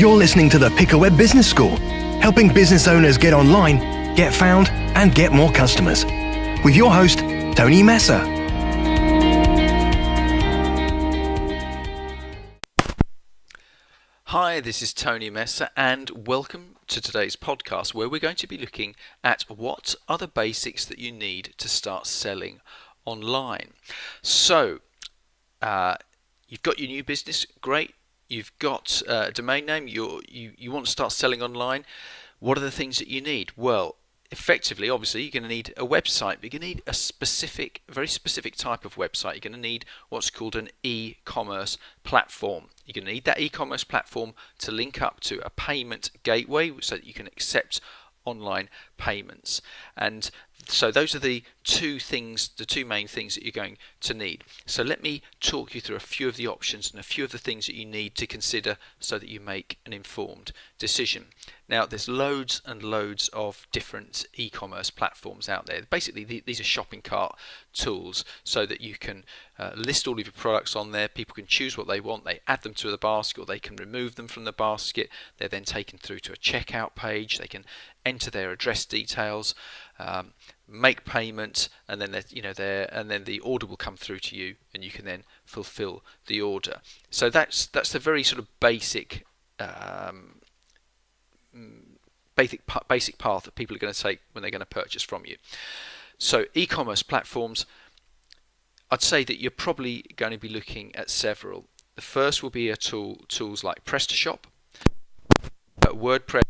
You're listening to the Pickaweb Business School, helping business owners get online, get found, and get more customers. With your host, Tony Messer. Hi, this is Tony Messer, and welcome to today's podcast, where we're going to be looking at what are the basics that you need to start selling online. So, you've got your new business, great. You've got a domain name, you want to start selling online. What are the things that you need? Well, effectively, obviously, you're going to need a website, but you're going to need a very specific type of website. You're going to need what's called an e-commerce platform. You're going to need that e-commerce platform to link up to a payment gateway so that you can accept online payments. And so those are the two main things that you're going to need. So let me talk you through a few of the options and a few of the things that you need to consider so that you make an informed decision. Now, there's loads and loads of different e-commerce platforms out there. Basically, these are shopping cart tools so that you can list all of your products on there. People can choose what they want. They add them to the basket, or they can remove them from the basket. They're then taken through to a checkout page. They can enter their address details, make payment, and then the order will come through to you, and you can then fulfill the order. So that's the very sort of basic path that people are going to take when they're going to purchase from you. So e-commerce platforms, I'd say that you're probably going to be looking at several. The first will be tools like PrestaShop, WordPress,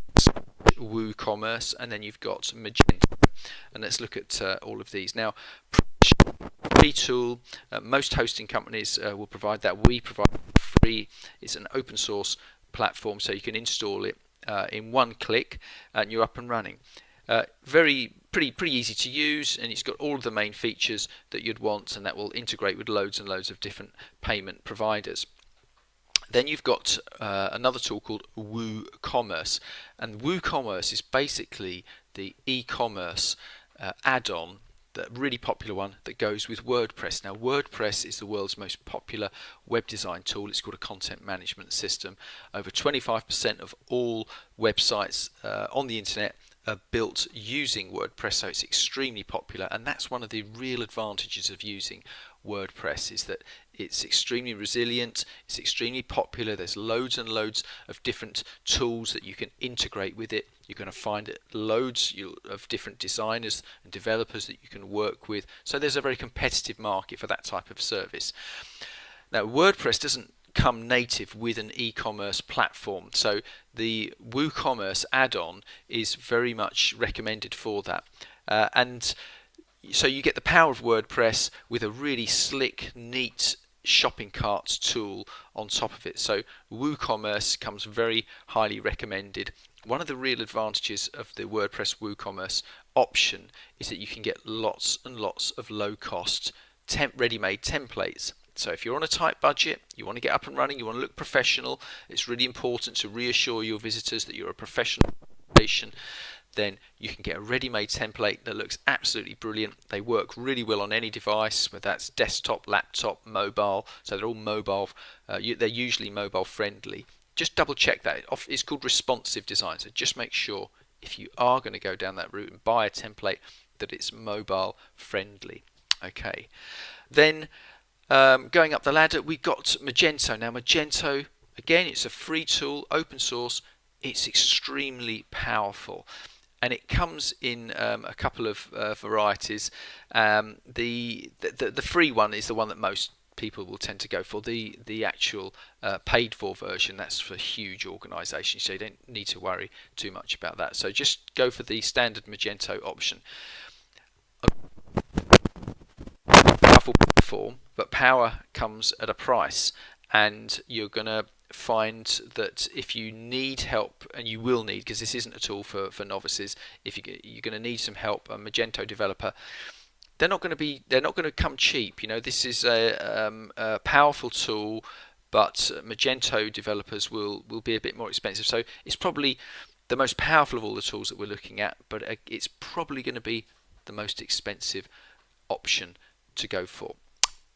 WooCommerce, and then you've got Magento. And let's look at all of these. Now, free tool, most hosting companies will provide that. We provide free. It's an open source platform, so you can install it in one click and you're up and running. Pretty easy to use, and it's got all of the main features that you'd want, and that will integrate with loads and loads of different payment providers. Then you've got another tool called WooCommerce, and WooCommerce is basically the e-commerce add-on, the really popular one that goes with WordPress. Now, WordPress is the world's most popular web design tool. It's called a content management system. Over 25% of all websites on the internet are built using WordPress, so it's extremely popular, and that's one of the real advantages of using WordPress, is that it's extremely resilient, it's extremely popular. There's loads and loads of different tools that you can integrate with it. You're going to find loads of different designers and developers that you can work with, so there's a very competitive market for that type of service. Now, WordPress doesn't come native with an e-commerce platform, so the WooCommerce add-on is very much recommended for that, and so you get the power of WordPress with a really slick, neat shopping carts tool on top of it. So WooCommerce comes very highly recommended. One of the real advantages of the WordPress WooCommerce option is that you can get lots and lots of low-cost ready-made templates. So if you're on a tight budget, you want to get up and running, you want to look professional, it's really important to reassure your visitors that you're a professional organization, then you can get a ready-made template that looks absolutely brilliant. They work really well on any device, whether that's desktop, laptop, mobile, so they're all mobile, they're usually mobile friendly. Just double check that. It's called responsive design, so just make sure if you are going to go down that route and buy a template that it's mobile friendly. Okay, then going up the ladder, we've got Magento. Now, Magento, again, it's a free tool, open source. It's extremely powerful, and it comes in a couple of varieties. The free one is the one that most people will tend to go for. The actual paid for version, that's for huge organisations, so you don't need to worry too much about that. So just go for the standard Magento option. Powerful platform, but power comes at a price, and you're going to find that if you need help, and you will need, because this isn't a tool for novices, if you're going to need some help, a Magento developer, they're not going to come cheap. This is a powerful tool, but Magento developers will be a bit more expensive. So it's probably the most powerful of all the tools that we're looking at, but it's probably going to be the most expensive option to go for.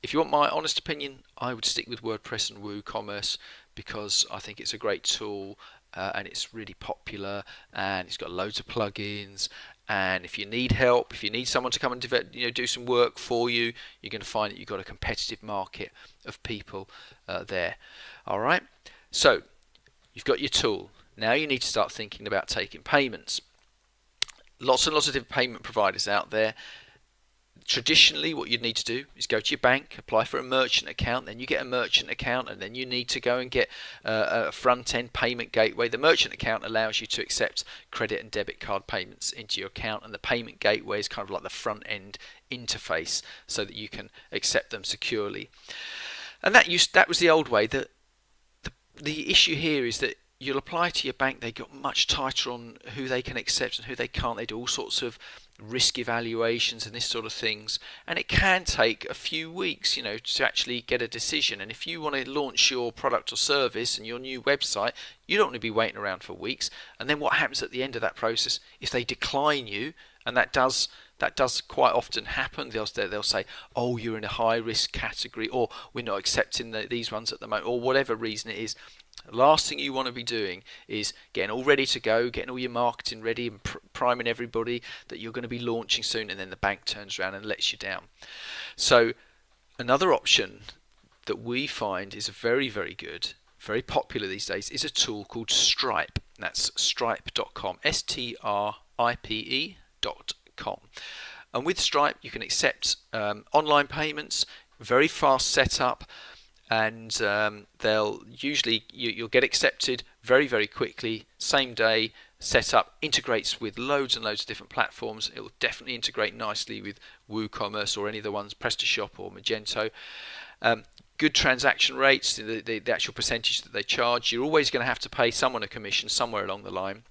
If you want my honest opinion, I would stick with WordPress and WooCommerce because I think it's a great tool. and it's really popular, and it's got loads of plugins. And if you need help, if you need someone to come and do some work for you, you're going to find that you've got a competitive market of people there. All right. So you've got your tool. Now you need to start thinking about taking payments. Lots and lots of different payment providers out there. Traditionally, what you'd need to do is go to your bank, apply for a merchant account, then you get a merchant account, and then you need to go and get a front-end payment gateway. The merchant account allows you to accept credit and debit card payments into your account, and the payment gateway is kind of like the front-end interface so that you can accept them securely. And that was the old way. The issue here is that you'll apply to your bank, they got much tighter on who they can accept and who they can't. They do all sorts of risk evaluations and this sort of things, and it can take a few weeks, to actually get a decision. And if you want to launch your product or service and your new website, you don't want to be waiting around for weeks. And then what happens at the end of that process? If they decline you, and that does quite often happen, they'll say, oh, you're in a high risk category, or we're not accepting these ones at the moment, or whatever reason it is. The last thing you want to be doing is getting all ready to go, getting all your marketing ready and priming everybody that you're going to be launching soon, and then the bank turns around and lets you down. So another option that we find is very, very good, very popular these days, is a tool called Stripe. That's stripe.com, stripe.com. And with Stripe you can accept online payments, very fast setup, and they'll usually you'll get accepted very, very quickly, same day setup, integrates with loads and loads of different platforms. It will definitely integrate nicely with WooCommerce or any of the ones, PrestaShop or Magento. Good transaction rates, the actual percentage that they charge. You're always going to have to pay someone a commission somewhere along the line,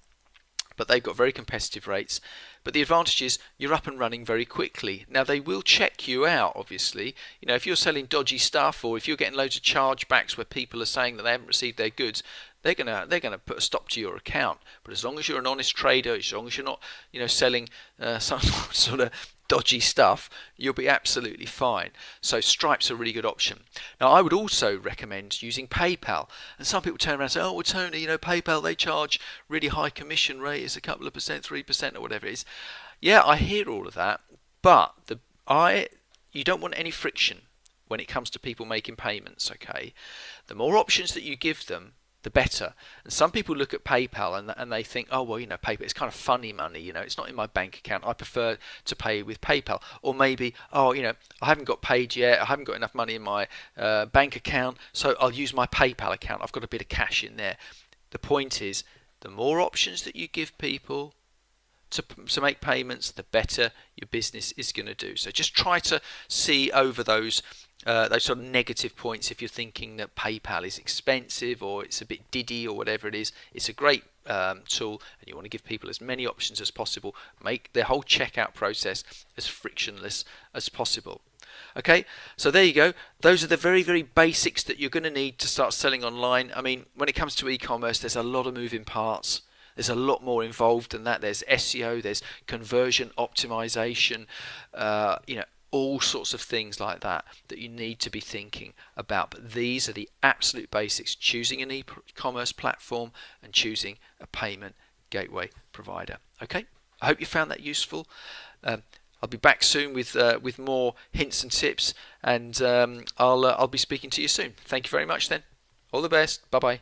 but they've got very competitive rates. But the advantage is you're up and running very quickly. Now they will check you out, obviously. If you're selling dodgy stuff, or if you're getting loads of chargebacks where people are saying that they haven't received their goods, they're gonna put a stop to your account. But as long as you're an honest trader, as long as you're not selling some sort of dodgy stuff, you'll be absolutely fine. So Stripe's a really good option. Now I would also recommend using PayPal. And some people turn around and say, oh well, Tony, PayPal, they charge really high commission rate, it's a couple of percent, 3% or whatever it is. Yeah, I hear all of that, but you don't want any friction when it comes to people making payments, okay? The more options that you give them, the better. And some people look at PayPal and they think, oh well, PayPal, it's kind of funny money, it's not in my bank account, I prefer to pay with PayPal. Or maybe, I haven't got paid yet, I haven't got enough money in my bank account, so I'll use my PayPal account, I've got a bit of cash in there. The point is, the more options that you give people to make payments, the better your business is going to do. So just try to see over those sort of negative points. If you're thinking that PayPal is expensive or it's a bit diddy or whatever it is, it's a great tool, and you want to give people as many options as possible. Make the whole checkout process as frictionless as possible. Okay, so there you go. Those are the very, very basics that you're going to need to start selling online. I mean, when it comes to e-commerce, there's a lot of moving parts. There's a lot more involved than that. There's SEO, there's conversion optimization, all sorts of things like that you need to be thinking about. But these are the absolute basics: choosing an e-commerce platform and choosing a payment gateway provider. Okay, I hope you found that useful. I'll be back soon with more hints and tips, and I'll be speaking to you soon. Thank you very much then. All the best. Bye bye.